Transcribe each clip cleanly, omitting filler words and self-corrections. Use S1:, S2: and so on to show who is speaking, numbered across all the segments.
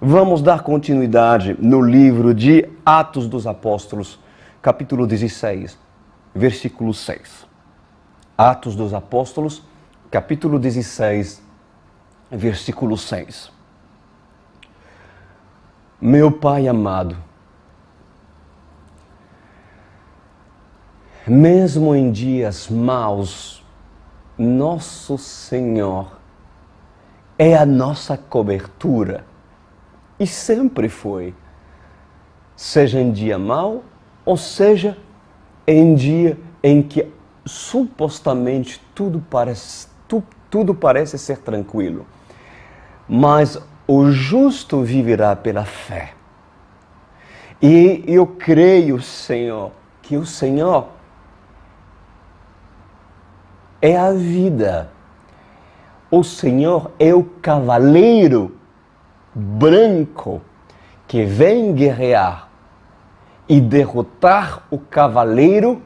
S1: Vamos dar continuidade no livro de Atos dos Apóstolos, capítulo 16, versículo 6. Atos dos Apóstolos, capítulo 16, versículo 6. Meu Pai amado, mesmo em dias maus, nosso Senhor é a nossa cobertura e sempre foi, seja em dia mau ou seja em dia em que supostamente tudo parece ser tranquilo. Mas o justo viverá pela fé. E eu creio, Senhor, que o Senhor é a vida. O Senhor é o cavaleiro branco que vem guerrear e derrotar o cavaleiro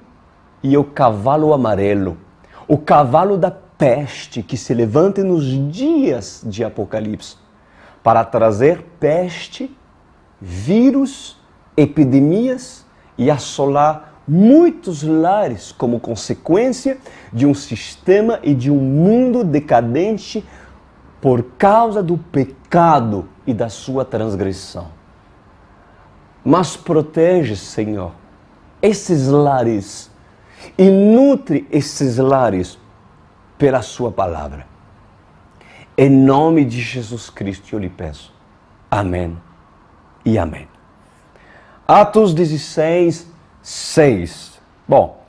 S1: e o cavalo amarelo, o cavalo da peste que se levanta nos dias de Apocalipse para trazer peste, vírus, epidemias e assolar muitos lares como consequência de um sistema e de um mundo decadente por causa do pecado e da sua transgressão. Mas protege, Senhor, esses lares e nutre esses lares pela sua palavra. Em nome de Jesus Cristo eu lhe peço. Amém e amém. Atos 16, 6. Bom,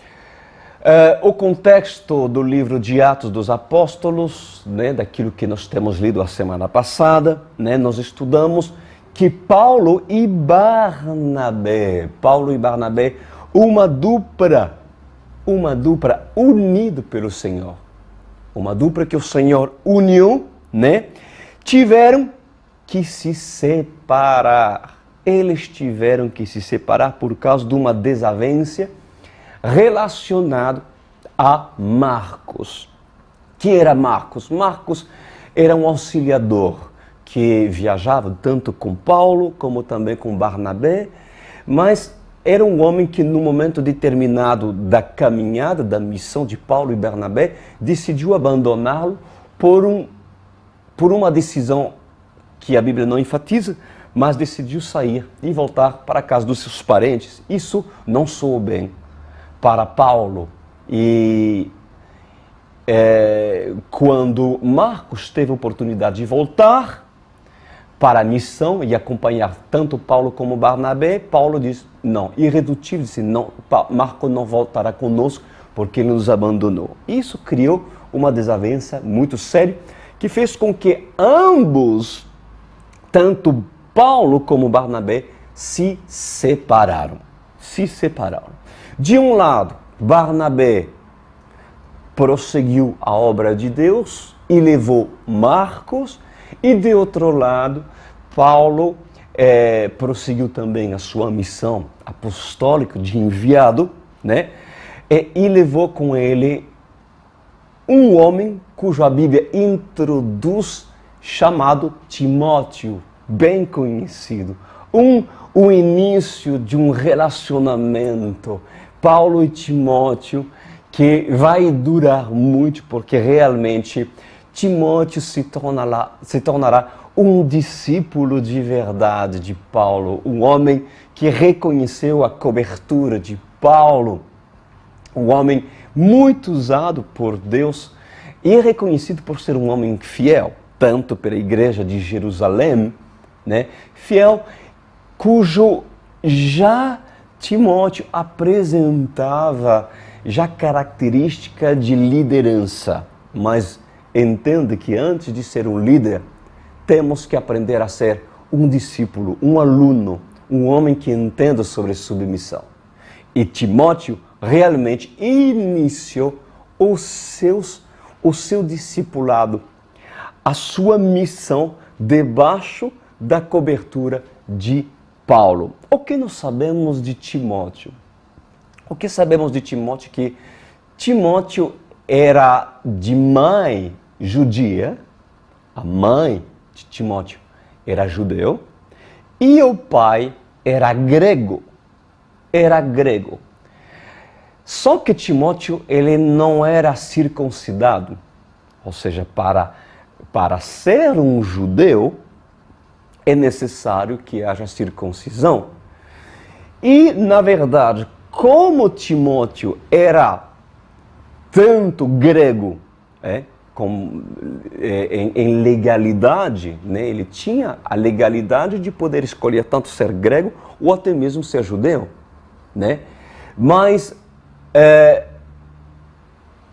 S1: o contexto do livro de Atos dos Apóstolos, daquilo que nós temos lido a semana passada, nós estudamos que Paulo e Barnabé, uma dupla unida pelo Senhor, uma dupla que o Senhor uniu, tiveram que se separar. Eles tiveram que se separar por causa de uma desavença relacionada a Marcos. Quem era Marcos? Marcos era um auxiliador que viajava tanto com Paulo como também com Barnabé, mas era um homem que no momento determinado da caminhada, da missão de Paulo e Barnabé, decidiu abandoná-lo por uma decisão que a Bíblia não enfatiza, mas decidiu sair e voltar para a casa dos seus parentes. Isso não soou bem para Paulo. E quando Marcos teve a oportunidade de voltar para a missão e acompanhar tanto Paulo como Barnabé, Paulo disse, não, irredutível, disse, não, Marcos não voltará conosco porque ele nos abandonou. Isso criou uma desavença muito séria que fez com que ambos, tanto Paulo como Barnabé, se separaram. De um lado, Barnabé prosseguiu a obra de Deus e levou Marcos, e de outro lado, Paulo prosseguiu também a sua missão apostólica de enviado, e levou com ele um homem cuja Bíblia introduz, chamado Timóteo, bem conhecido. O início de um relacionamento, Paulo e Timóteo, que vai durar muito, porque realmente Timóteo se tornará um discípulo de verdade de Paulo, um homem que reconheceu a cobertura de Paulo, um homem muito usado por Deus e reconhecido por ser um homem fiel, tanto pela igreja de Jerusalém, fiel, cujo já Timóteo apresentava já característica de liderança. Mas entenda que antes de ser um líder, temos que aprender a ser um discípulo, um aluno, um homem que entenda sobre submissão. E Timóteo realmente iniciou o seu discipulado, a sua missão debaixo da cobertura de Paulo. O que nós sabemos de Timóteo? O que sabemos de Timóteo? Que Timóteo era de mãe judia, a mãe de Timóteo era judeu, e o pai era grego. Era grego. Só que Timóteo, ele não era circuncidado. Ou seja, para ser um judeu, é necessário que haja circuncisão. E, na verdade, como Timóteo era tanto grego, em legalidade, né? Ele tinha a legalidade de poder escolher tanto ser grego ou até mesmo ser judeu, né? Mas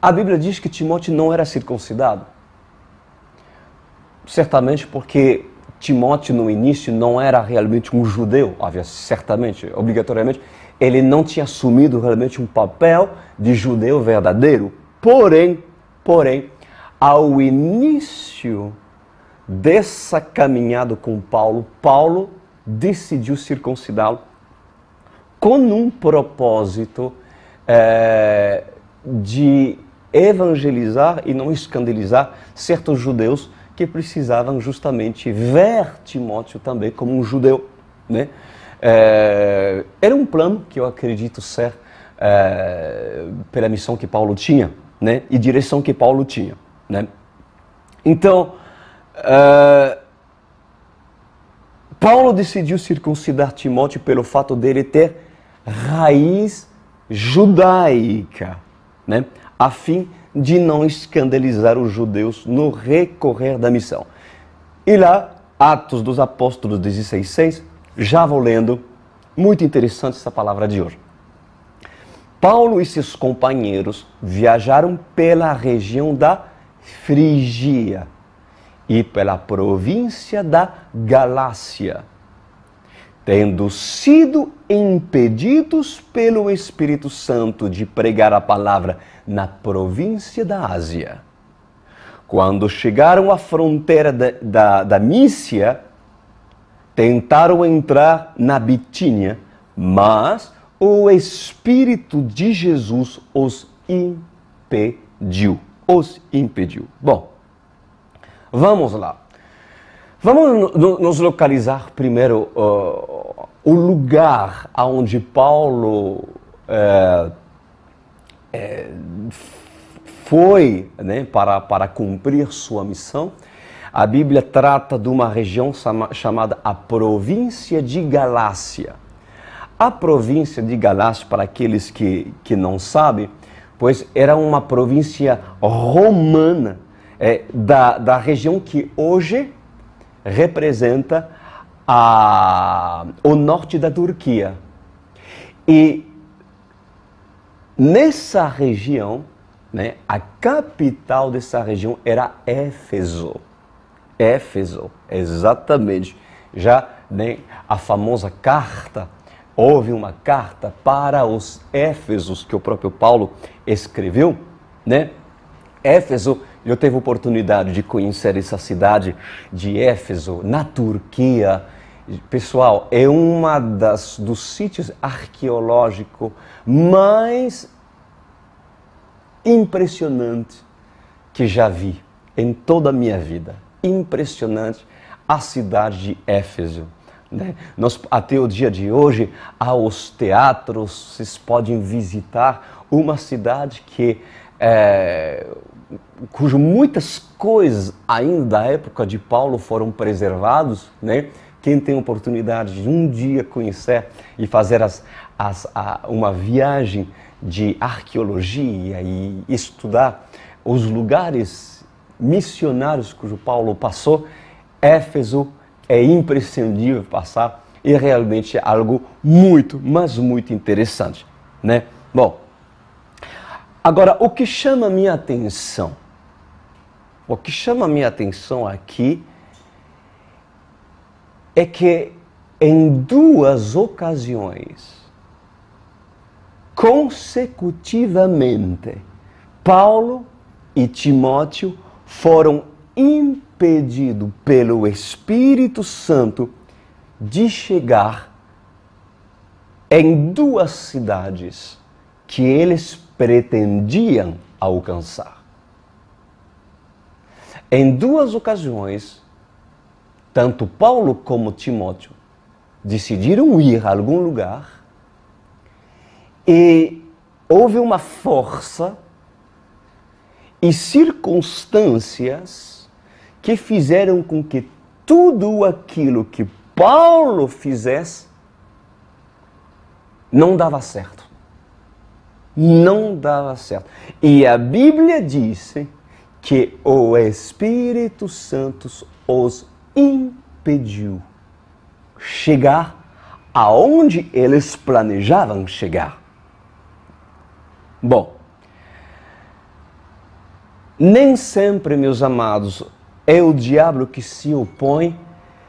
S1: a Bíblia diz que Timóteo não era circuncidado. Certamente porque Timóteo no início não era realmente um judeu, certamente, obrigatoriamente, ele não tinha assumido realmente um papel de judeu verdadeiro. Porém, ao início dessa caminhada com Paulo decidiu circuncidá-lo com um propósito de evangelizar e não escandalizar certos judeus que precisavam justamente ver Timóteo também como um judeu, né? Era um plano que eu acredito ser pela missão que Paulo tinha, né? E direção que Paulo tinha, né? Então, Paulo decidiu circuncidar Timóteo pelo fato dele ter raiz judaica, né? A fim de não escandalizar os judeus no recorrer da missão. E lá, Atos dos Apóstolos 16:6, já vou lendo, muito interessante essa palavra de hoje. Paulo e seus companheiros viajaram pela região da Frígia e pela província da Galácia, tendo sido impedidos pelo Espírito Santo de pregar a palavra na província da Ásia. Quando chegaram à fronteira da Mísia, tentaram entrar na Bitínia, mas o Espírito de Jesus os impediu. Bom, vamos lá. Vamos nos localizar primeiro o lugar onde Paulo foi, né, para cumprir sua missão. A Bíblia trata de uma região chamada a província de Galácia. A província de Galácia, para aqueles que não sabem, pois era uma província romana da região que hoje representa o norte da Turquia. E nessa região, né, a capital dessa região era Éfeso. Éfeso, exatamente. Já, né, a famosa carta, houve uma carta para os Éfesos que o próprio Paulo escreveu, né? Éfeso, eu tive a oportunidade de conhecer essa cidade de Éfeso, na Turquia. Pessoal, é uma dos sítios arqueológicos mais impressionantes que já vi em toda a minha vida. Impressionante a cidade de Éfeso, né? Até o dia de hoje, aos teatros, vocês podem visitar uma cidade cujo muitas coisas ainda da época de Paulo foram preservados, né? Quem tem oportunidade de um dia conhecer e fazer uma viagem de arqueologia e estudar os lugares missionários cujo Paulo passou, Éfeso é imprescindível passar e realmente é algo muito, mas muito interessante, né? Bom, agora o que chama a minha atenção? O que chama a minha atenção aqui é que em duas ocasiões, consecutivamente, Paulo e Timóteo foram impedidos pelo Espírito Santo de chegar em duas cidades que eles pretendiam alcançar. Em duas ocasiões, tanto Paulo como Timóteo decidiram ir a algum lugar e houve uma força e circunstâncias que fizeram com que tudo aquilo que Paulo fizesse não dava certo. Não dava certo. E a Bíblia disse que o Espírito Santo os impediu chegar aonde eles planejavam chegar. Bom, nem sempre, meus amados, é o diabo que se opõe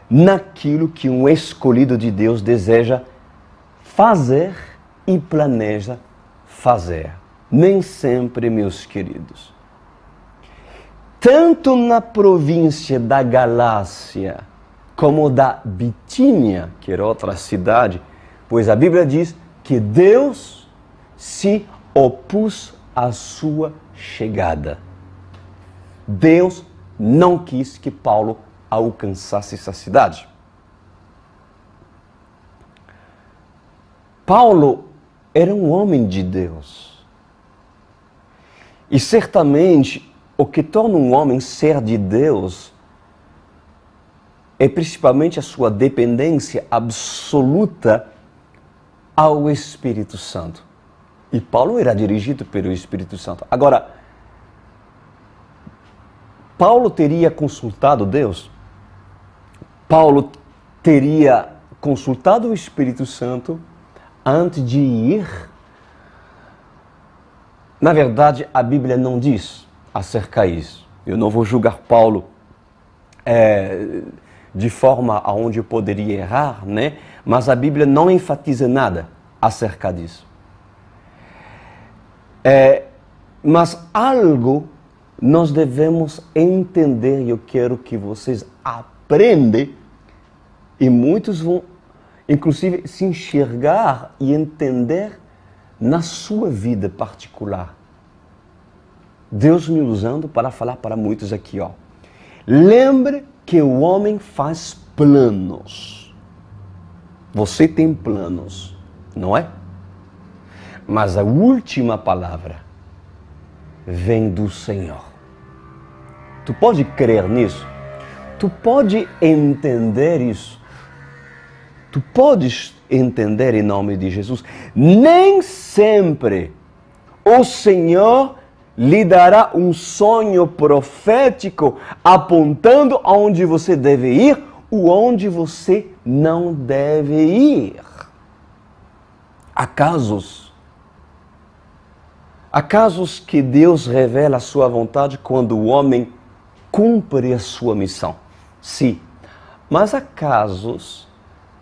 S1: naquilo que um escolhido de Deus deseja fazer e planeja fazer. Nem sempre, meus queridos. Tanto na província da Galácia como da Bitínia, que era outra cidade, pois a Bíblia diz que Deus se opôs à sua chegada. Deus não quis que Paulo alcançasse essa cidade. Paulo era um homem de Deus. E certamente o que torna um homem ser de Deus é principalmente a sua dependência absoluta ao Espírito Santo. E Paulo era dirigido pelo Espírito Santo. Agora, Paulo teria consultado Deus? Paulo teria consultado o Espírito Santo antes de ir? Na verdade, a Bíblia não diz acerca disso. Eu não vou julgar Paulo de forma aonde eu poderia errar, né? Mas a Bíblia não enfatiza nada acerca disso. Mas algo nós devemos entender, e eu quero que vocês aprendam, e muitos vão, inclusive, se enxergar e entender na sua vida particular. Deus me usando para falar para muitos aqui, ó. Lembre que o homem faz planos. Você tem planos, não é? Mas a última palavra vem do Senhor. Tu pode crer nisso? Tu pode entender isso? Tu podes entender em nome de Jesus? Nem sempre o Senhor lhe dará um sonho profético apontando aonde você deve ir ou onde você não deve ir. Há casos que Deus revela a sua vontade quando o homem cumpre a sua missão. Sim, mas há casos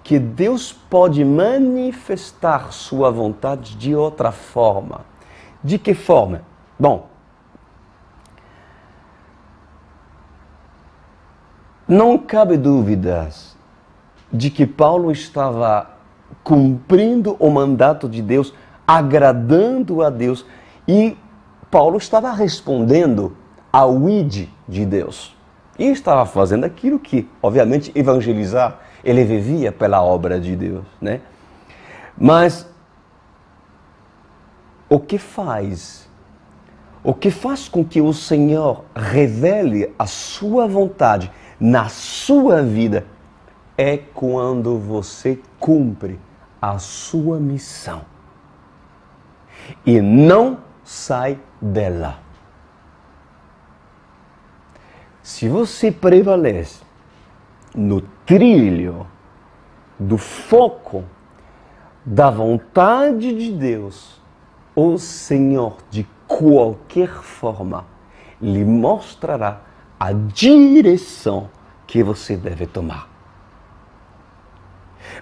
S1: que Deus pode manifestar sua vontade de outra forma. De que forma? Bom, não cabe dúvidas de que Paulo estava cumprindo o mandato de Deus, agradando a Deus, e Paulo estava respondendo ao id de Deus. E estava fazendo aquilo que, obviamente, evangelizar, ele vivia pela obra de Deus, né? Mas o que faz com que o Senhor revele a sua vontade na sua vida é quando você cumpre a sua missão e não sai dela. Se você prevalece no trilho do foco da vontade de Deus, o Senhor, de qualquer forma, lhe mostrará a direção que você deve tomar.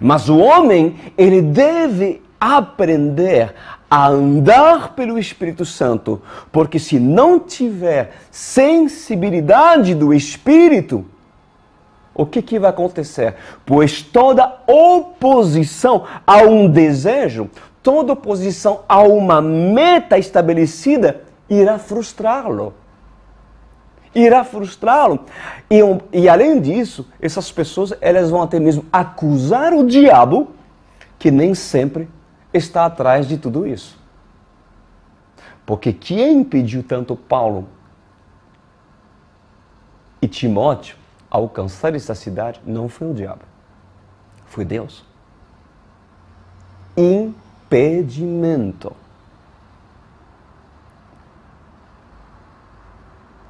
S1: Mas o homem, ele deve aprender a andar pelo Espírito Santo, porque se não tiver sensibilidade do Espírito, o que vai acontecer? Pois toda oposição a um desejo, toda oposição a uma meta estabelecida, irá frustrá-lo. irá frustrá-lo. E além disso, essas pessoas elas vão até mesmo acusar o diabo, que nem sempre está atrás de tudo isso. Porque quem impediu tanto Paulo e Timóteo a alcançar essa cidade não foi o diabo, foi Deus. Impedimento.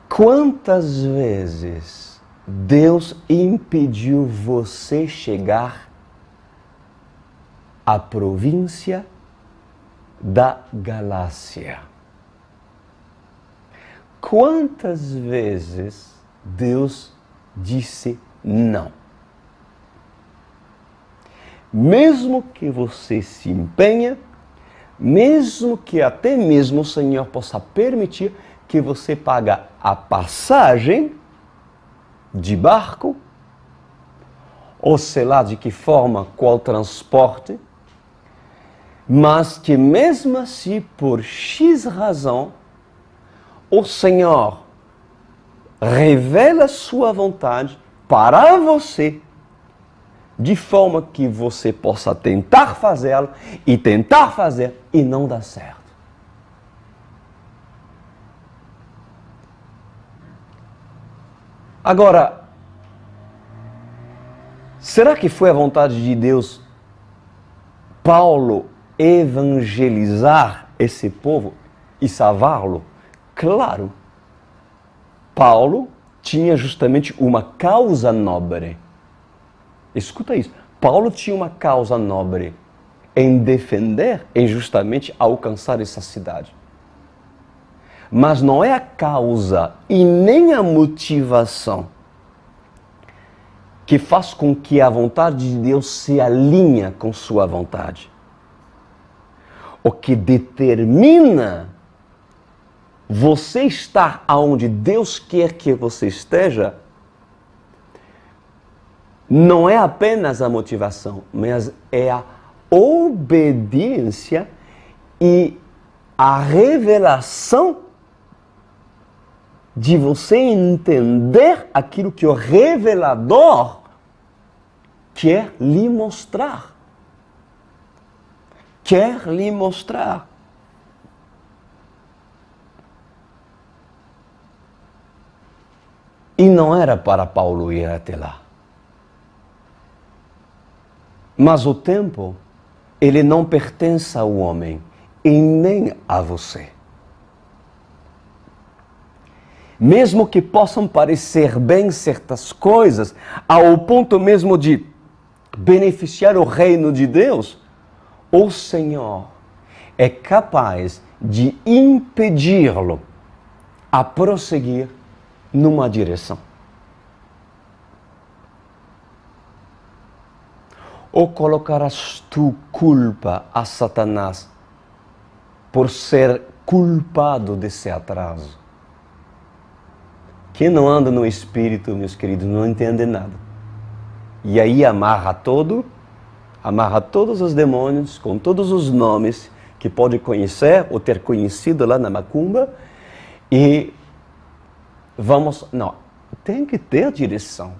S1: Quantas vezes Deus impediu você chegar à província da Galácia? Quantas vezes Deus disse não? Mesmo que você se empenhe, mesmo que até mesmo o Senhor possa permitir que você pague a passagem de barco, ou sei lá de que forma, qual transporte, mas que mesmo assim, por X razão, o Senhor revela sua vontade para você, de forma que você possa tentar fazê-lo e tentar fazer e não dá certo. Agora, será que foi a vontade de Deus Paulo evangelizar esse povo e salvá-lo? Claro. Paulo tinha justamente uma causa nobre. Escuta isso. Paulo tinha uma causa nobre em defender, em justamente alcançar essa cidade. Mas não é a causa e nem a motivação que faz com que a vontade de Deus se alinhe com sua vontade. O que determina você estar aonde Deus quer que você esteja não é apenas a motivação, mas é a obediência e a revelação de você entender aquilo que o revelador quer lhe mostrar. Quer lhe mostrar. E não era para Paulo ir até lá. Mas o tempo, ele não pertence ao homem e nem a você. Mesmo que possam parecer bem certas coisas, ao ponto mesmo de beneficiar o reino de Deus, o Senhor é capaz de impedi-lo a prosseguir numa direção. Ou colocarás tu culpa a Satanás por ser culpado desse atraso? Quem não anda no Espírito, meus queridos, não entende nada. E aí amarra todos os demônios, com todos os nomes que pode conhecer ou ter conhecido lá na macumba, e tem que ter direção.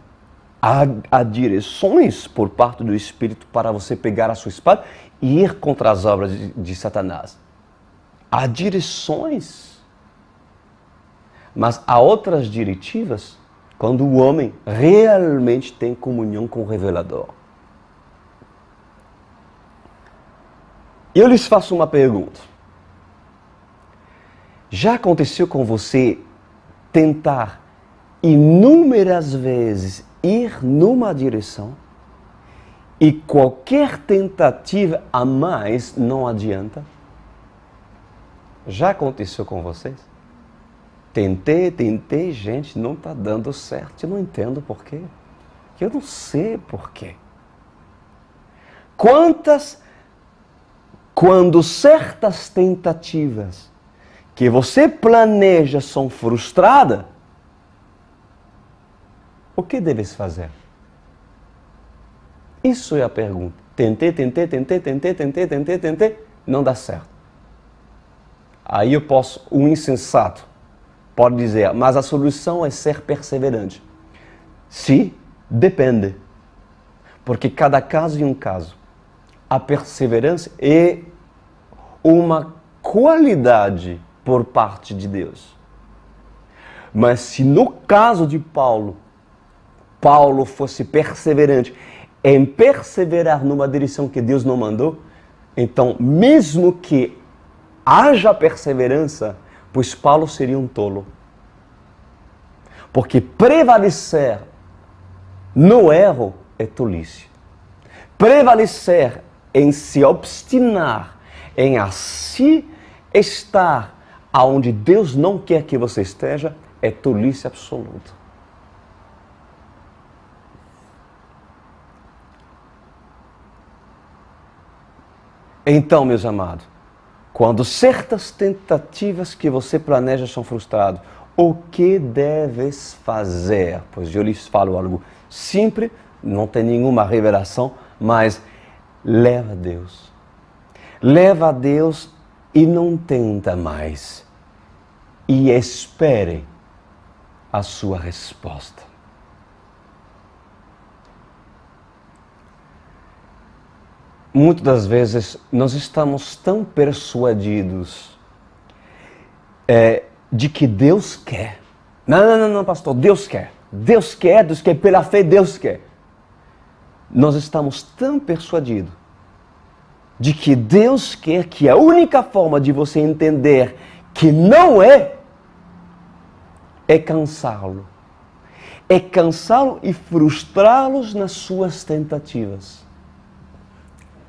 S1: Há direções por parte do Espírito para você pegar a sua espada e ir contra as obras de Satanás. Há direções. Mas há outras diretivas quando o homem realmente tem comunhão com o revelador. Eu lhes faço uma pergunta. Já aconteceu com você tentar inúmeras vezes ir numa direção e qualquer tentativa a mais não adianta? Já aconteceu com vocês? Tentei, gente, não está dando certo. Eu não entendo por quê. Eu não sei por quê. Quando certas tentativas que você planeja são frustradas, o que deves fazer? Isso é a pergunta. Tentei, não dá certo. Aí um insensato pode dizer, mas a solução é ser perseverante. Sim, depende. Porque cada caso é um caso. A perseverança é uma qualidade por parte de Deus. Mas se no caso de Paulo fosse perseverante em perseverar numa direção que Deus não mandou, então mesmo que haja perseverança, pois Paulo seria um tolo. Porque prevalecer no erro é tolice. Prevalecer em se obstinar, em assim estar aonde Deus não quer que você esteja, é tolice absoluta. Então, meus amados, quando certas tentativas que você planeja são frustradas, o que deves fazer? Pois eu lhes falo algo simples, não tem nenhuma revelação, mas leva a Deus. Leva a Deus e não tenta mais. E espere a sua resposta. Muitas das vezes nós estamos tão persuadidos de que Deus quer. Não, pastor, Deus quer. Deus quer, pela fé Deus quer. Nós estamos tão persuadidos de que Deus quer, que a única forma de você entender que não é cansá-lo. É cansá-lo e frustrá-los nas suas tentativas.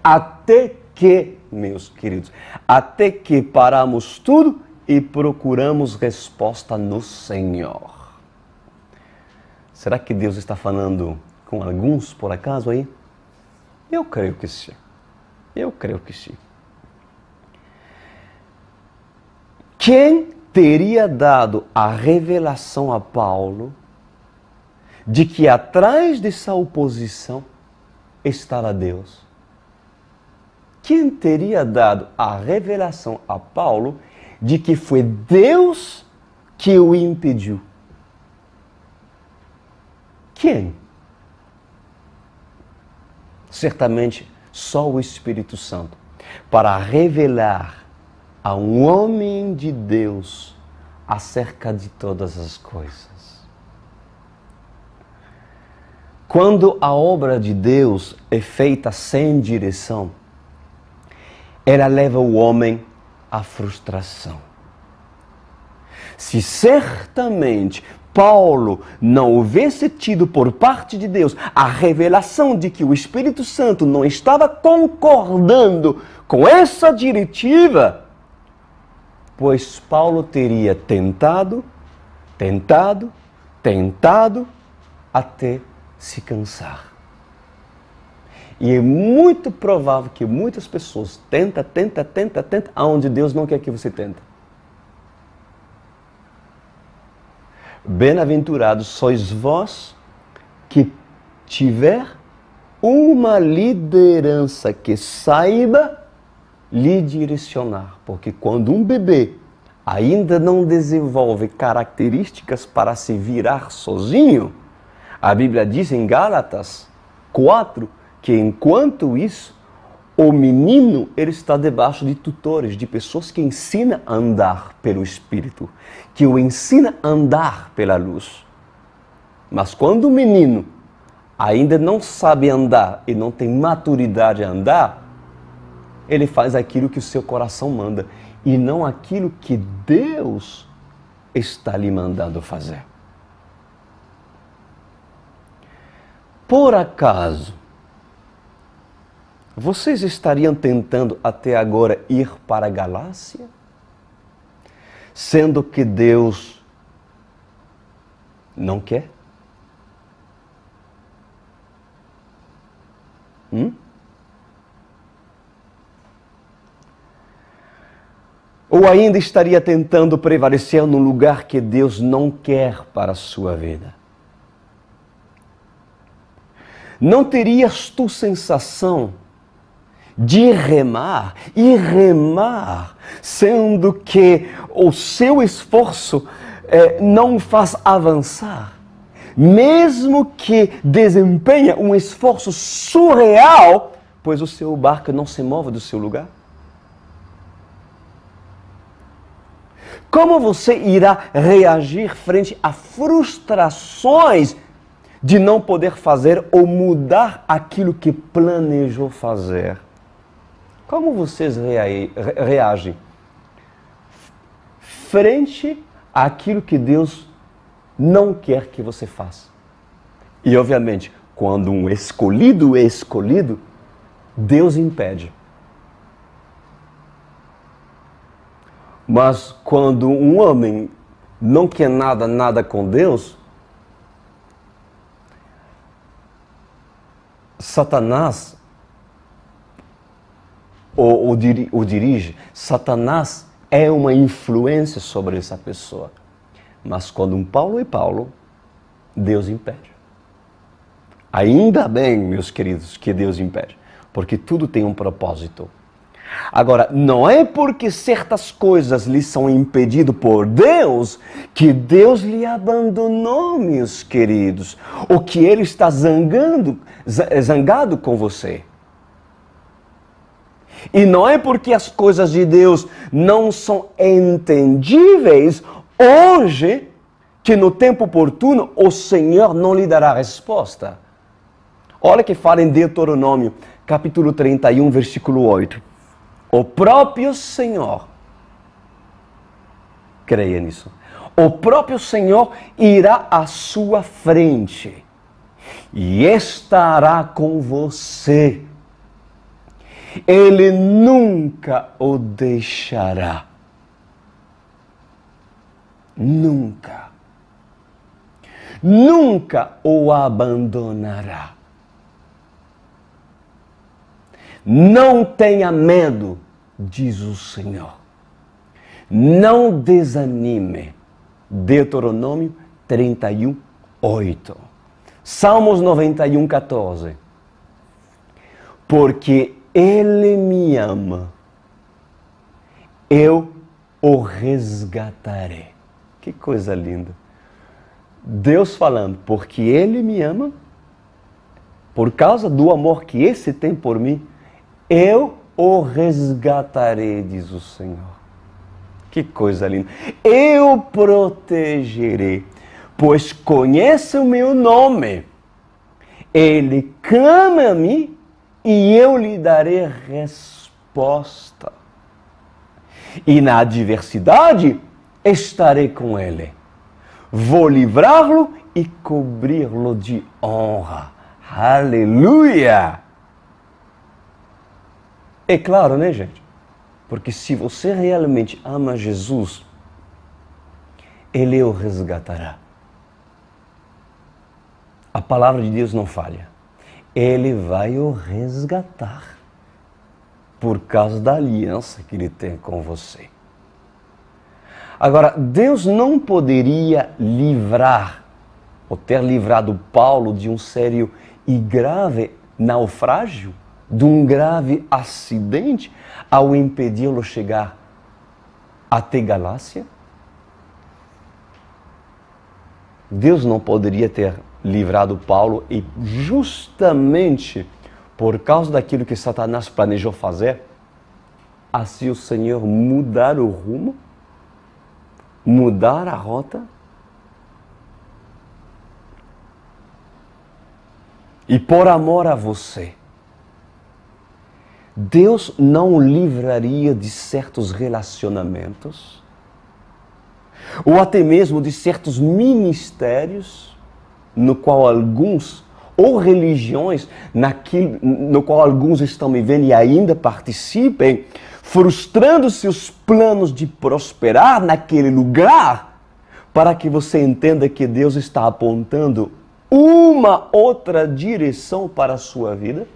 S1: Até que, meus queridos, até que paramos tudo e procuramos resposta no Senhor. Será que Deus está falando com alguns por acaso aí? Eu creio que sim. Eu creio que sim. Quem teria dado a revelação a Paulo de que atrás dessa oposição estava Deus? Quem teria dado a revelação a Paulo de que foi Deus que o impediu? Quem? Certamente só o Espírito Santo, para revelar a um homem de Deus acerca de todas as coisas. Quando a obra de Deus é feita sem direção, ela leva o homem à frustração. Se certamente Paulo não houvesse tido por parte de Deus a revelação de que o Espírito Santo não estava concordando com essa diretiva, pois Paulo teria tentado até se cansar. E é muito provável que muitas pessoas tentam, aonde Deus não quer que você tente. Bem-aventurados sois vós que tiver uma liderança que saiba lhe direcionar. Porque quando um bebê ainda não desenvolve características para se virar sozinho, a Bíblia diz em Gálatas 4 que enquanto isso, o menino ele está debaixo de tutores, de pessoas que ensinam a andar pelo Espírito, que o ensinam a andar pela luz. Mas quando o menino ainda não sabe andar e não tem maturidade a andar, ele faz aquilo que o seu coração manda e não aquilo que Deus está lhe mandando fazer. Por acaso, vocês estariam tentando até agora ir para a Galácia? Sendo que Deus não quer? Ou ainda estaria tentando prevalecer num lugar que Deus não quer para a sua vida? Não terias tu sensação de remar e remar, sendo que o seu esforço não o faz avançar, mesmo que desempenhe um esforço surreal, pois o seu barco não se move do seu lugar? Como você irá reagir frente a frustrações de não poder fazer ou mudar aquilo que planejou fazer? Como vocês reagem frente àquilo que Deus não quer que você faça? E, obviamente, quando um escolhido é escolhido, Deus impede. Mas quando um homem não quer nada com Deus, Satanás o dirige. Satanás é uma influência sobre essa pessoa. Mas quando um Paulo é Paulo, Deus impede. Ainda bem, meus queridos, que Deus impede, porque tudo tem um propósito. Agora, não é porque certas coisas lhe são impedidas por Deus que Deus lhe abandonou, meus queridos, ou que Ele está zangado com você. E não é porque as coisas de Deus não são entendíveis hoje que no tempo oportuno o Senhor não lhe dará resposta. Olha que fala em Deuteronômio, capítulo 31, versículo 8. O próprio Senhor, creia nisso, o próprio Senhor irá à sua frente e estará com você. Ele nunca o deixará. Nunca. Nunca o abandonará. Não tenha medo, diz o Senhor. Não desanime. Deuteronômio 31, 8. Salmos 91, 14. Porque Ele me ama, eu o resgatarei. Que coisa linda. Deus falando, porque Ele me ama, por causa do amor que esse tem por mim, eu o resgatarei, diz o Senhor. Que coisa linda. Eu protegerei, pois conhece o meu nome. Ele clama a mim e eu lhe darei resposta. E na adversidade estarei com ele. Vou livrá-lo e cobri-lo de honra. Aleluia! É claro, né, gente? Porque se você realmente ama Jesus, Ele o resgatará. A palavra de Deus não falha. Ele vai o resgatar por causa da aliança que Ele tem com você. Agora, Deus não poderia livrar, ou ter livrado Paulo de um sério e grave naufrágio, de um grave acidente, ao impedi-lo chegar até Galácia? Deus não poderia ter livrado Paulo e justamente por causa daquilo que Satanás planejou fazer, assim o Senhor mudar o rumo, mudar a rota? E por amor a você, Deus não o livraria de certos relacionamentos, ou até mesmo de certos ministérios, no qual alguns, ou religiões, no qual alguns estão vivendo e ainda participem, frustrando seus planos de prosperar naquele lugar, para que você entenda que Deus está apontando uma outra direção para a sua vida?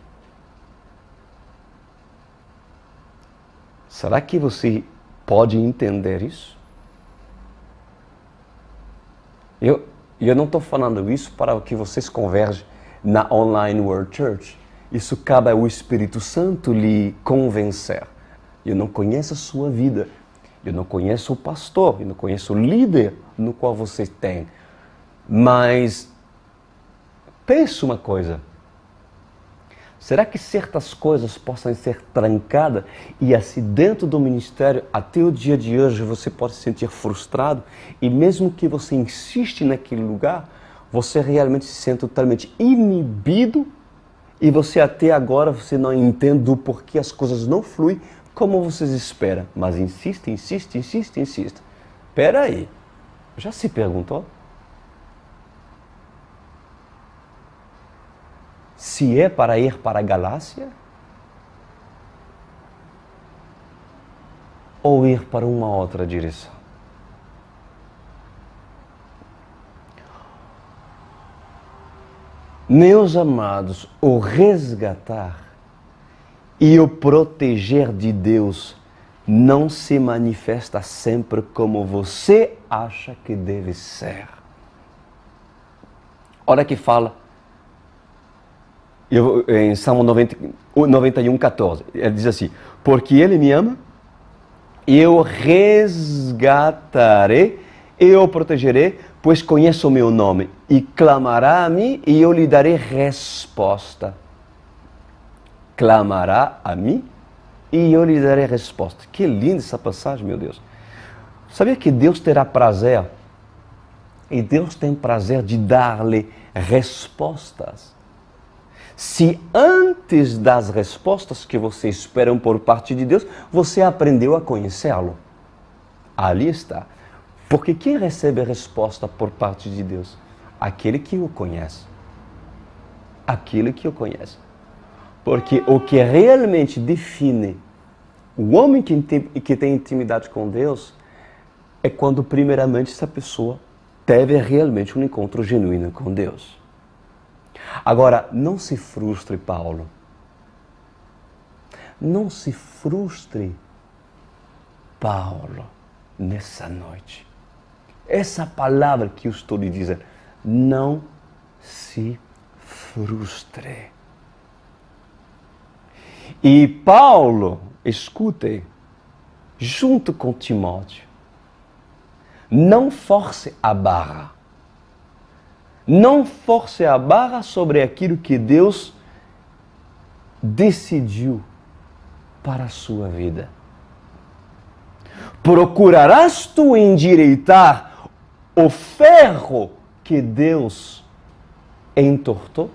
S1: Será que você pode entender isso? Eu não estou falando isso para que vocês converjam na Online World Church. Isso cabe ao Espírito Santo lhe convencer. Eu não conheço a sua vida. Eu não conheço o pastor, eu não conheço o líder no qual você tem. Mas pense uma coisa. Será que certas coisas possam ser trancadas e assim dentro do ministério, até o dia de hoje, você pode se sentir frustrado e mesmo que você insiste naquele lugar, você realmente se sente totalmente inibido e você até agora você não entende o porquê as coisas não fluem como vocês esperam. Mas insiste. Espera aí, já se perguntou? Se é para ir para a Galácia ou ir para uma outra direção. Meus amados, o resgatar e o proteger de Deus não se manifesta sempre como você acha que deve ser. Olha que fala em Salmo 91, 14, ele diz assim, porque Ele me ama, eu resgatarei, eu o protegerei, pois conheço o meu nome, e clamará a mim, e eu lhe darei resposta. Clamará a mim, e eu lhe darei resposta. Que linda essa passagem, meu Deus. Sabia que Deus terá prazer, e Deus tem prazer de dar-lhe respostas. Se antes das respostas que você espera por parte de Deus, você aprendeu a conhecê-lo. Ali está. Porque quem recebe a resposta por parte de Deus? Aquele que o conhece. Aquele que o conhece. Porque o que realmente define o homem que tem intimidade com Deus é quando primeiramente essa pessoa teve realmente um encontro genuíno com Deus. Agora, não se frustre, Paulo. Não se frustre, Paulo, nessa noite. Essa palavra que eu estou lhe dizendo, não se frustre. E Paulo, escute, junto com Timóteo, não force a barra. Não force a barra sobre aquilo que Deus decidiu para a sua vida. Procurarás tu endireitar o ferro que Deus entortou?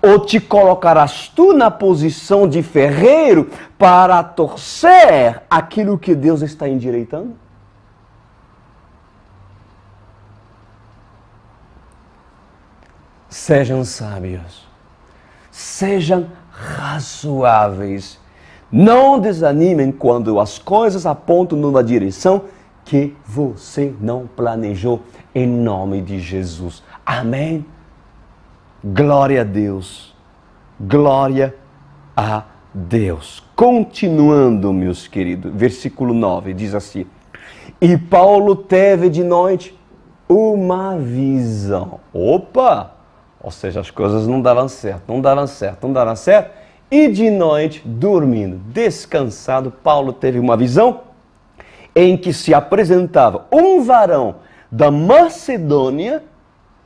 S1: Ou te colocarás tu na posição de ferreiro para torcer aquilo que Deus está endireitando? Sejam sábios, sejam razoáveis, não desanimem quando as coisas apontam numa direção que você não planejou, em nome de Jesus. Amém? Glória a Deus, glória a Deus. Continuando, meus queridos, versículo 9 diz assim, e Paulo teve de noite uma visão. Opa! Ou seja, as coisas não davam certo. E de noite, dormindo, descansado, Paulo teve uma visão em que se apresentava um varão da Macedônia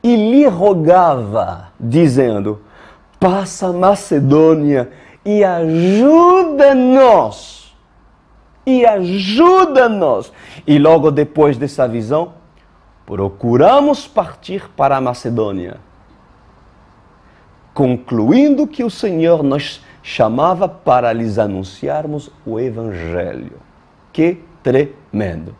S1: e lhe rogava, dizendo, passa a Macedônia e ajuda-nos. E logo depois dessa visão, procuramos partir para a Macedônia, concluindo que o Senhor nos chamava para lhes anunciarmos o Evangelho. Que tremendo!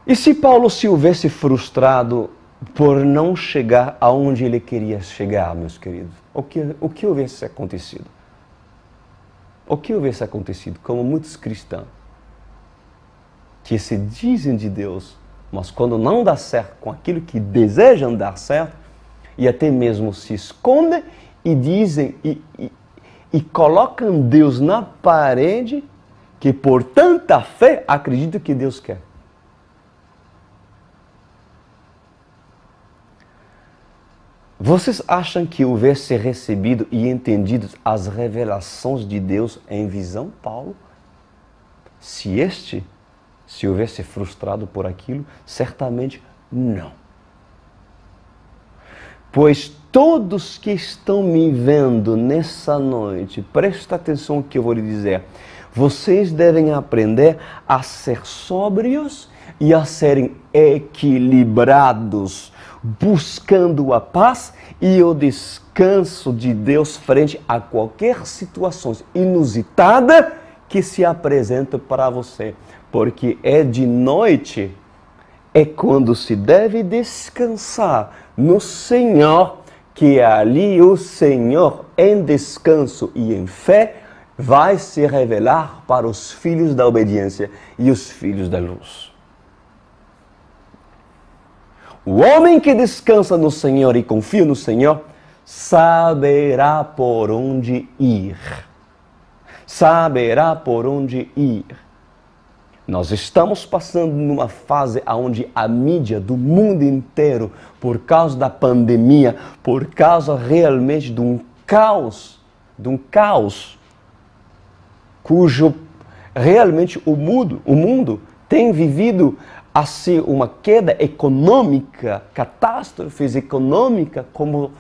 S1: E se Paulo se houvesse frustrado por não chegar aonde ele queria chegar, meus queridos? O que houvesse acontecido? O que houvesse acontecido? Como muitos cristãos que se dizem de Deus, mas quando não dá certo com aquilo que desejam dar certo, e até mesmo se escondem e dizem e colocam Deus na parede, que por tanta fé acreditam que Deus quer. Vocês acham que houvesse recebido e entendido as revelações de Deus em visão, Paulo? Se houvesse frustrado por aquilo, certamente não. Pois todos que estão me vendo nessa noite, presta atenção no que eu vou lhe dizer. Vocês devem aprender a ser sóbrios e a serem equilibrados, buscando a paz e o descanso de Deus frente a qualquer situação inusitada que se apresenta para você. Porque é de noite, é quando se deve descansar no Senhor, que ali o Senhor, em descanso e em fé, vai se revelar para os filhos da obediência e os filhos da luz. O homem que descansa no Senhor e confia no Senhor, saberá por onde ir. Saberá por onde ir. Nós estamos passando numa fase onde a mídia do mundo inteiro, por causa da pandemia, por causa realmente de um caos, cujo realmente o mundo tem vivido assim uma queda econômica, catástrofes econômicas, como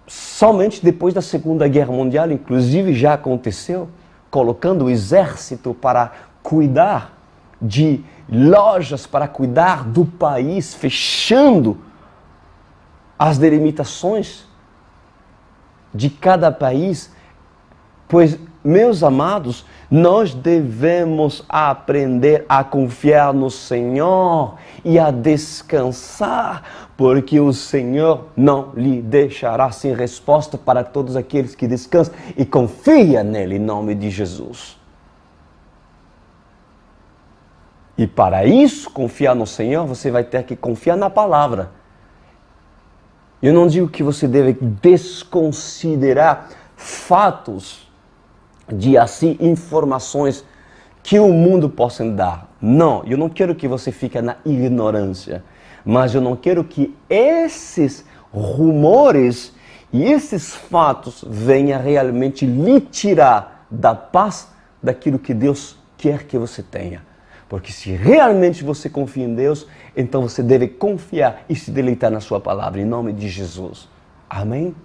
S1: somente depois da Segunda Guerra Mundial, inclusive já aconteceu, colocando o exército para cuidar de lojas, para cuidar do país, fechando as delimitações de cada país. Pois, meus amados, nós devemos aprender a confiar no Senhor e a descansar, porque o Senhor não lhe deixará sem resposta para todos aqueles que descansam e confiam nele, em nome de Jesus. E para isso, confiar no Senhor, você vai ter que confiar na palavra. Eu não digo que você deve desconsiderar fatos de assim informações que o mundo possa dar. Não, eu não quero que você fique na ignorância, mas eu não quero que esses rumores e esses fatos venham realmente lhe tirar da paz daquilo que Deus quer que você tenha. Porque se realmente você confia em Deus, então você deve confiar e se deleitar na sua palavra, em nome de Jesus. Amém?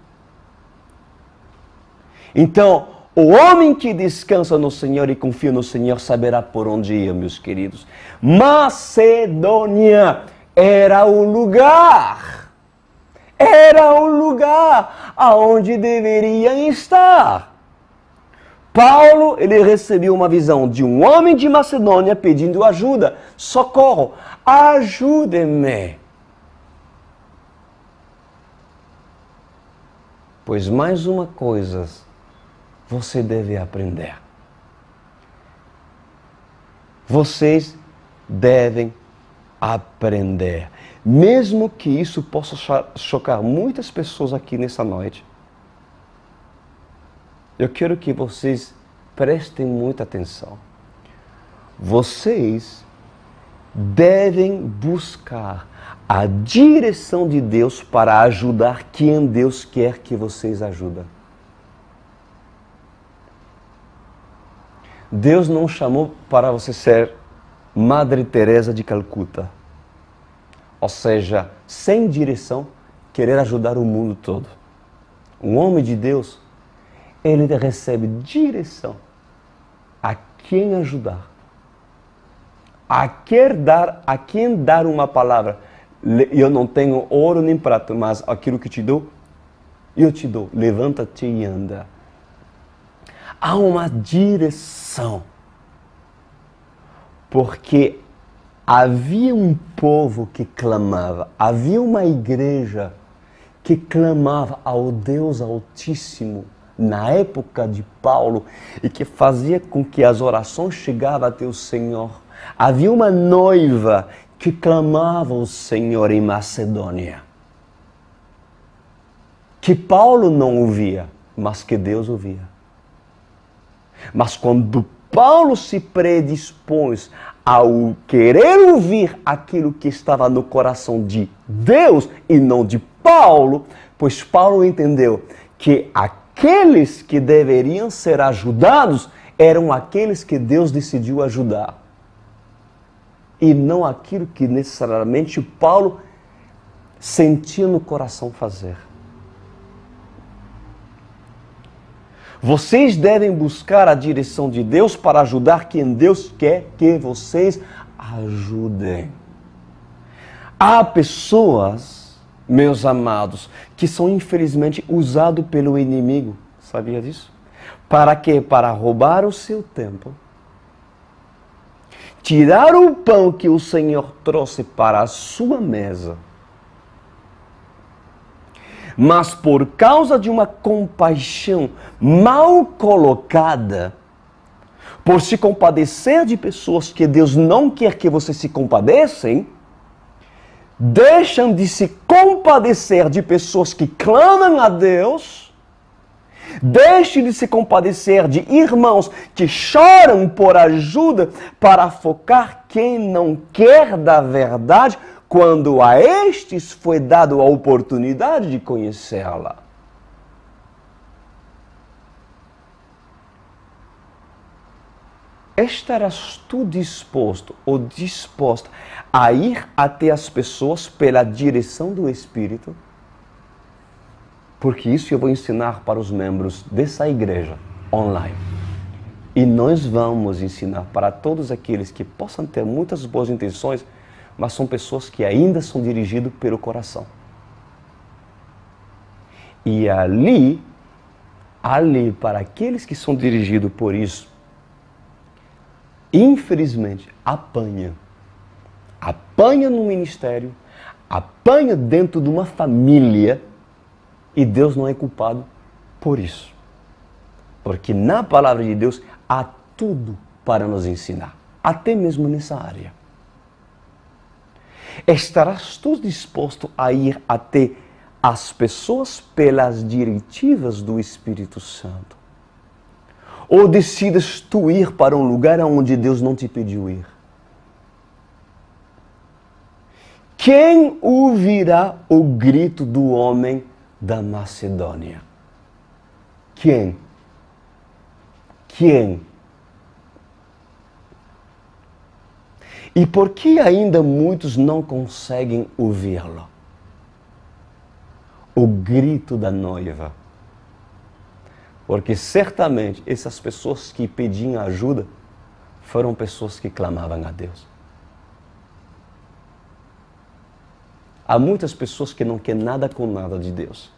S1: Então, o homem que descansa no Senhor e confia no Senhor saberá por onde ir, meus queridos. Macedônia era o lugar aonde deveriam estar. Paulo, ele recebeu uma visão de um homem de Macedônia pedindo ajuda, socorro, ajude-me. Pois mais uma coisa você deve aprender. Vocês devem aprender. Mesmo que isso possa chocar muitas pessoas aqui nessa noite, eu quero que vocês prestem muita atenção. Vocês devem buscar a direção de Deus para ajudar quem Deus quer que vocês ajudem. Deus não chamou para você ser Madre Teresa de Calcutá. Ou seja, sem direção, querer ajudar o mundo todo. Um homem de Deus, ele recebe direção a quem ajudar, a quem dar uma palavra. Eu não tenho ouro nem prata, mas aquilo que te dou, eu te dou. Levanta-te e anda. Há uma direção, porque havia um povo que clamava, havia uma igreja que clamava ao Deus Altíssimo na época de Paulo e que fazia com que as orações chegavam até o Senhor. Havia uma noiva que clamava ao Senhor em Macedônia, que Paulo não ouvia, mas que Deus ouvia. Mas quando Paulo se predispôs ao querer ouvir aquilo que estava no coração de Deus e não de Paulo, pois Paulo entendeu que aqueles que deveriam ser ajudados eram aqueles que Deus decidiu ajudar. E não aquilo que necessariamente Paulo sentia no coração fazer. Vocês devem buscar a direção de Deus para ajudar quem Deus quer que vocês ajudem. Há pessoas, meus amados, que são infelizmente usados pelo inimigo. Sabia disso? Para quê? Para roubar o seu tempo. Tirar o pão que o Senhor trouxe para a sua mesa. Mas por causa de uma compaixão mal colocada, por se compadecer de pessoas que Deus não quer que vocês se compadeçam, deixam de se compadecer de pessoas que clamam a Deus, deixem de se compadecer de irmãos que choram por ajuda para focar quem não quer da verdade, quando a estes foi dado a oportunidade de conhecê-la. Estarás tu disposto ou disposta a ir até as pessoas pela direção do Espírito? Porque isso eu vou ensinar para os membros dessa igreja online. E nós vamos ensinar para todos aqueles que possam ter muitas boas intenções, mas são pessoas que ainda são dirigidas pelo coração. E ali, para aqueles que são dirigidos por isso, infelizmente, apanha. Apanha no ministério, apanha dentro de uma família, e Deus não é culpado por isso. Porque na palavra de Deus há tudo para nos ensinar, até mesmo nessa área. Estarás tu disposto a ir até as pessoas pelas diretivas do Espírito Santo? Ou decides tu ir para um lugar onde Deus não te pediu ir? Quem ouvirá o grito do homem da Macedônia? Quem? Quem? E por que ainda muitos não conseguem ouvi-lo? O grito da noiva. Porque certamente essas pessoas que pediam ajuda foram pessoas que clamavam a Deus. Há muitas pessoas que não querem nada com nada de Deus.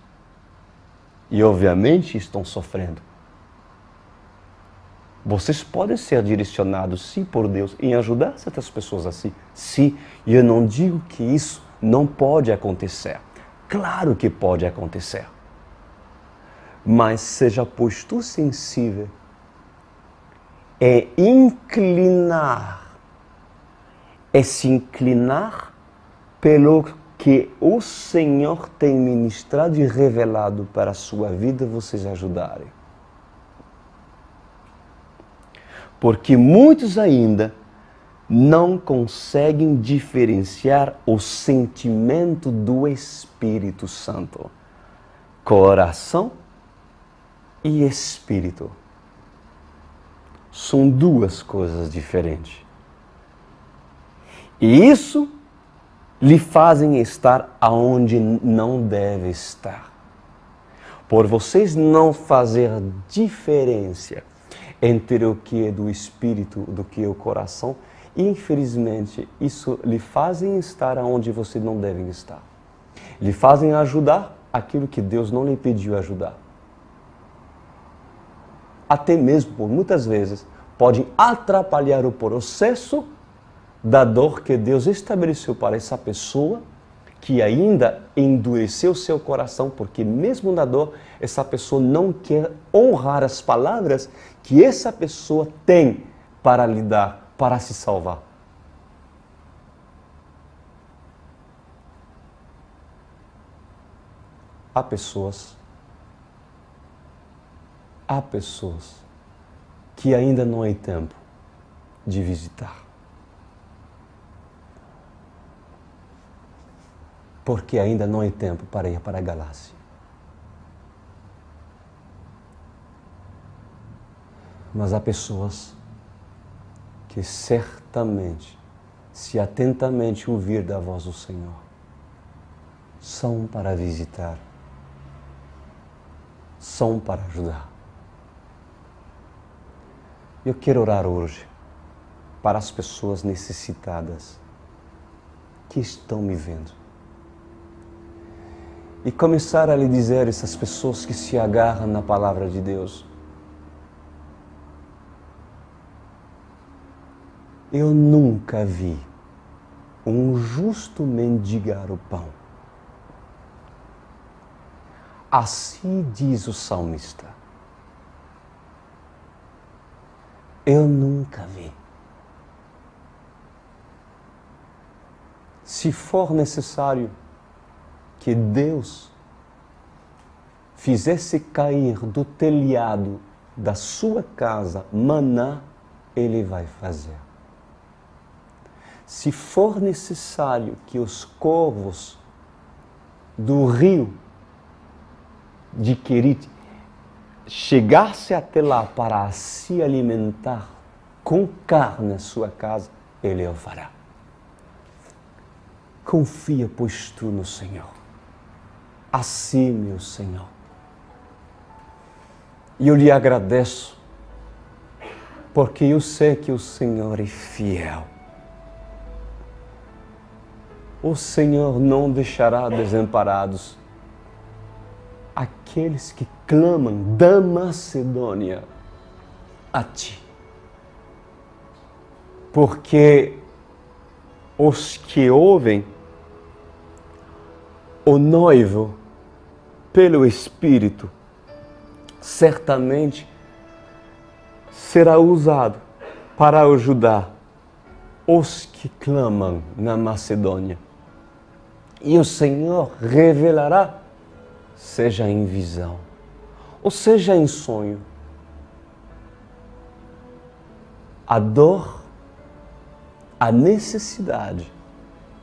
S1: E obviamente estão sofrendo. Vocês podem ser direcionados, sim, por Deus, em ajudar certas pessoas assim. Sim, e eu não digo que isso não pode acontecer. Claro que pode acontecer. Mas seja pois tu sensível é inclinar, é se inclinar pelo que o Senhor tem ministrado e revelado para a sua vida, vocês ajudarem. Porque muitos ainda não conseguem diferenciar o sentimento do Espírito Santo. Coração e espírito. São duas coisas diferentes. E isso lhe fazem estar aonde não deve estar. Por vocês não fazer diferença entre o que é do espírito do que é o coração, infelizmente, isso lhe fazem estar onde você não deve estar. Lhe fazem ajudar aquilo que Deus não lhe pediu ajudar. Até mesmo, por muitas vezes, podem atrapalhar o processo da dor que Deus estabeleceu para essa pessoa que ainda endureceu seu coração, porque mesmo na dor, essa pessoa não quer honrar as palavras que essa pessoa tem para lhe dar, para se salvar. Há pessoas que ainda não é tempo de visitar. porque ainda não é tempo para ir para a Galácia. Mas há pessoas que certamente, se atentamente ouvir da voz do Senhor, são para visitar, são para ajudar. Eu quero orar hoje para as pessoas necessitadas que estão me vendo. E começar a lhe dizer a essas pessoas que se agarram na palavra de Deus: eu nunca vi um justo mendigar o pão. Assim diz o salmista. Eu nunca vi. Se for necessário que Deus fizesse cair do telhado da sua casa maná, Ele vai fazer. Se for necessário que os corvos do rio de Querite chegasse até lá para se alimentar com carne na sua casa, Ele o fará. Confia, pois, tu no Senhor. Assim, meu Senhor. E eu lhe agradeço, porque eu sei que o Senhor é fiel. O Senhor não deixará desamparados aqueles que clamam da Macedônia a Ti. Porque os que ouvem o noivo pelo Espírito certamente será usado para ajudar os que clamam na Macedônia. E o Senhor revelará, seja em visão, ou seja em sonho, a dor, a necessidade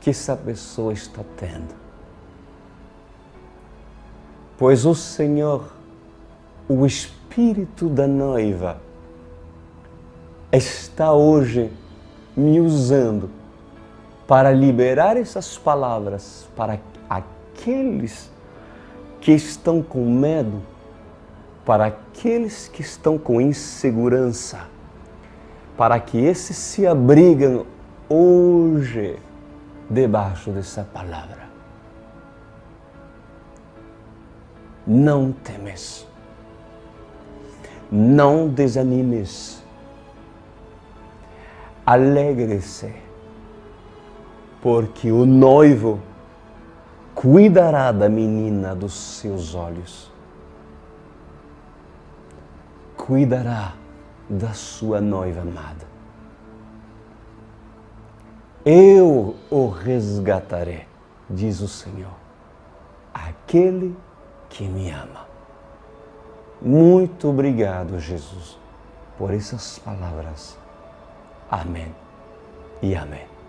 S1: que essa pessoa está tendo. Pois o Senhor, o Espírito da noiva, está hoje me usando para liberar essas palavras para aqueles que estão com medo, para aqueles que estão com insegurança, para que esses se abrigam hoje debaixo dessa palavra. Não temes, não desanimes, alegre-se, porque o noivo cuidará da menina dos seus olhos, cuidará da sua noiva amada. Eu o resgatarei, diz o Senhor, aquele que me ama. Muito obrigado, Jesus, por essas palavras. Amém e amém.